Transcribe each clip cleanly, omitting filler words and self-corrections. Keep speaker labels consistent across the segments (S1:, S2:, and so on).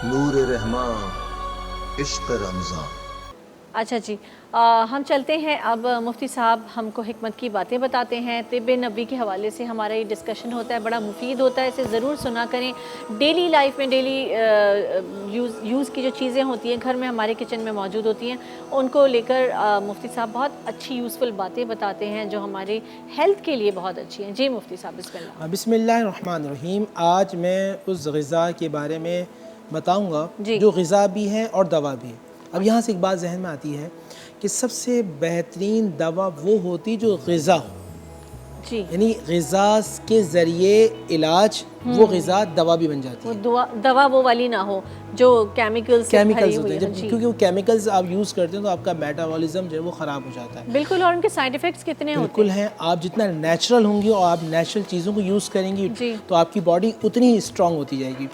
S1: نور رحماں عشق رمضان۔
S2: اچھا جی، ہم چلتے ہیں اب مفتی صاحب ہم کو حکمت کی باتیں بتاتے ہیں۔ طب نبوی کے حوالے سے ہمارا یہ ڈسکشن ہوتا ہے، بڑا مفید ہوتا ہے، اسے ضرور سنا کریں۔ ڈیلی لائف میں ڈیلی یوز کی جو چیزیں ہوتی ہیں گھر میں ہمارے کچن میں موجود ہوتی ہیں، ان کو لے کر مفتی صاحب بہت اچھی یوزفل باتیں بتاتے ہیں جو ہمارے ہیلتھ کے لیے بہت اچھی ہیں۔ جی مفتی صاحب بسم اللہ۔
S3: بسم اللہ الرحمن الرحیم۔ آج میں اس غذا کے بارے میں بتاؤں گا
S2: جی
S3: جو غذا بھی ہے اور دوا بھی ہے۔ اب یہاں سے ایک بات ذہن میں آتی ہے کہ سب سے بہترین دوا وہ ہوتی جو غذا ہو،
S2: جی،
S3: یعنی غذا کے ذریعے علاج، وہ غذا دوا بھی بن جاتی ہے۔
S2: وہ دوا وہ والی نہ ہو جو کیمیکلز سے بھری
S3: کیمیکلز ہوتے
S2: ہوئی
S3: ہیں،
S2: ہے۔ جی
S3: کیونکہ وہ کیمیکلز آپ یوز کرتے ہیں تو آپ کا میٹابولزم جو ہے وہ خراب ہو جاتا ہے۔
S2: بالکل، اور ان کے سائیڈ ایفیکٹس کتنے ہوتے
S3: بالکل ہیں، آپ جتنا نیچرل ہوں گی اور آپ نیچرل چیزوں کو یوز کریں گی
S2: جی
S3: تو آپ کی باڈی اتنی اسٹرانگ ہوتی جائے گی۔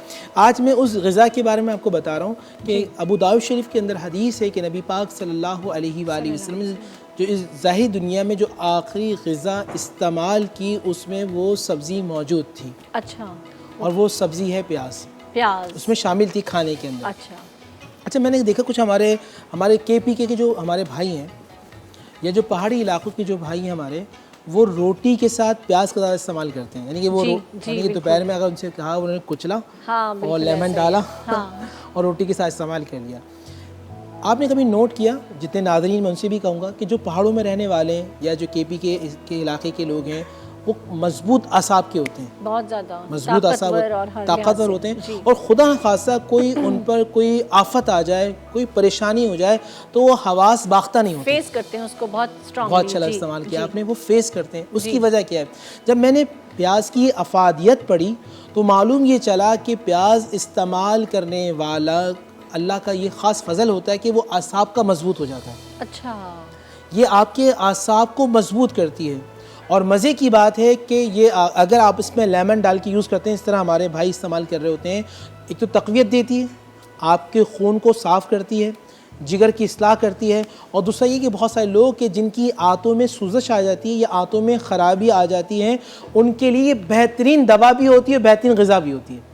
S3: آج میں اس غذا کے بارے میں آپ کو بتا رہا ہوں کہ ابو داؤد شریف کے اندر حدیث ہے کہ نبی پاک صلی اللہ علیہ وآلہ وسلم جو اس ظاہری دنیا میں جو آخری غذا استعمال کی اس میں وہ سبزی موجود تھی،
S2: اچھا،
S3: اور وہ سبزی ہے پیاز،
S2: پیاز
S3: اس میں شامل تھی کھانے کے اندر۔
S2: اچھا،
S3: میں نے دیکھا کچھ ہمارے کے پی کے جو ہمارے بھائی ہیں یا جو پہاڑی علاقوں کے جو بھائی ہیں ہمارے، وہ روٹی کے ساتھ پیاز کا زیادہ استعمال کرتے ہیں، یعنی کہ وہ دوپہر میں اگر ان سے کہا انہوں نے کچلا اور لیمن ڈالا اور روٹی کے ساتھ استعمال کر لیا۔ آپ نے کبھی نوٹ کیا، جتنے ناظرین میں ان سے بھی کہوں گا کہ جو پہاڑوں میں رہنے والے ہیں یا جو کے پی کے علاقے کے لوگ ہیں وہ مضبوط اعصاب کے ہوتے ہیں،
S2: بہت زیادہ
S3: مضبوط اعصاب، طاقتور ہوتے ہیں،
S2: جی،
S3: اور خدا خاصہ کوئی ان پر کوئی آفت آ جائے، کوئی پریشانی ہو جائے تو وہ حواس باختہ نہیں ہوتے،
S2: فیس کرتے ہیں اس کو بہت اسٹرانگلی۔
S3: بہت اچھا استعمال کیا آپ نے، وہ فیس کرتے ہیں۔ اس کی وجہ کیا ہے؟ جب میں نے پیاز کی افادیت پڑھی تو معلوم یہ چلا کہ پیاز استعمال کرنے والا اللہ کا یہ خاص فضل ہوتا ہے کہ وہ اعصاب کا مضبوط ہو جاتا ہے۔
S2: اچھا،
S3: یہ آپ کے اعصاب کو مضبوط کرتی ہے، اور مزے کی بات ہے کہ یہ اگر آپ اس میں لیمن ڈال کے یوز کرتے ہیں، اس طرح ہمارے بھائی استعمال کر رہے ہوتے ہیں، ایک تو تقویت دیتی ہے، آپ کے خون کو صاف کرتی ہے، جگر کی اصلاح کرتی ہے، اور دوسرا یہ کہ بہت سارے لوگ کہ جن کی آنتوں میں سوزش آ جاتی ہے یا آنتوں میں خرابی آ جاتی ہے، ان کے لیے یہ بہترین دوا بھی ہوتی ہے، بہترین غذا بھی ہوتی ہے۔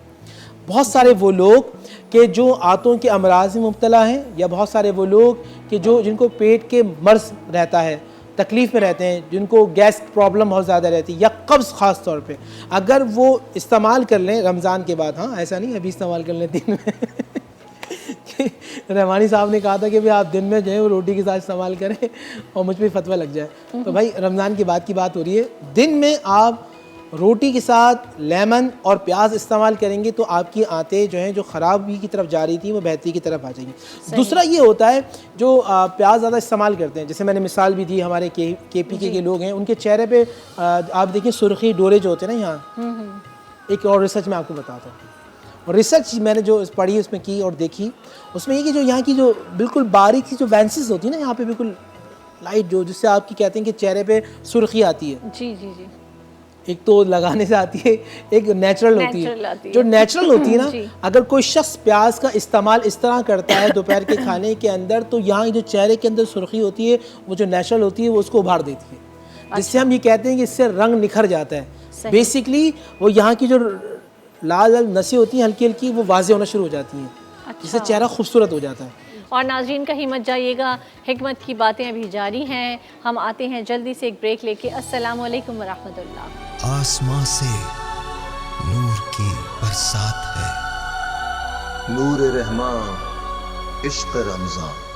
S3: بہت سارے وہ لوگ کہ جو آنتوں کے امراض میں مبتلا ہیں، یا بہت سارے وہ لوگ کہ جن کو پیٹ کے مرض رہتا ہے، تکلیف میں رہتے ہیں، جن کو گیس پرابلم بہت زیادہ رہتی ہے یا قبض خاص طور پہ، اگر وہ استعمال کر لیں رمضان کے بعد، ہاں ایسا نہیں ابھی استعمال کر لیں دن میں رحمانی صاحب نے کہا تھا کہ آپ دن میں جو ہے وہ روٹی کے ساتھ استعمال کریں اور مجھ پہ فتویٰ لگ جائے، تو بھائی رمضان کے بعد کی بات ہو رہی ہے، دن میں آپ روٹی کے ساتھ لیمن اور پیاز استعمال کریں گے تو آپ کی آنتیں جو ہیں جو خرابی کی طرف جا رہی تھیں وہ بہتری کی طرف آ جائیں گی۔ دوسرا یہ ہوتا ہے جو پیاز زیادہ استعمال کرتے ہیں، جیسے میں نے مثال بھی دی، ہمارے کے پی کے لوگ ہیں، ان کے چہرے پہ آپ دیکھیں سرخی ڈورے جو ہوتے ہیں نا یہاں، ایک اور ریسرچ میں آپ کو بتاتا ہوں، اور ریسرچ میں نے جو پڑھی اس میں کی اور دیکھی، اس میں یہ کہ جو یہاں کی جو بالکل باریک سی جو وینسز ہوتی ہیں نا یہاں پہ بالکل لائٹ، جس سے آپ کی کہتے ہیں کہ چہرے پہ سرخی آتی ہے،
S2: جی جی جی،
S3: ایک تو لگانے سے آتی ہے، ایک نیچرل ہوتی ہے۔ جو نیچرل ہوتی ہے نا، اگر کوئی شخص پیاز کا استعمال اس طرح کرتا ہے دوپہر کے کھانے کے اندر، تو یہاں جو چہرے کے اندر سرخی ہوتی ہے وہ جو نیچرل ہوتی ہے وہ اس کو ابھار دیتی ہے، جس سے ہم یہ کہتے ہیں کہ اس سے رنگ نکھر جاتا ہے۔ بیسکلی وہ یہاں کی جو لال لال نسیں ہوتی ہیں ہلکی ہلکی وہ واضح ہونا شروع ہو جاتی ہیں، جس سے چہرہ خوبصورت ہو جاتا ہے۔
S2: اور ناظرین کہیں مت جائیے گا، حکمت کی باتیں ابھی جاری ہیں، ہم آتے ہیں جلدی سے ایک بریک لے کے۔ السلام علیکم ورحمۃ اللہ۔
S1: آسمان سے نور کی برسات ہے، نور رحماں عشق رمضان۔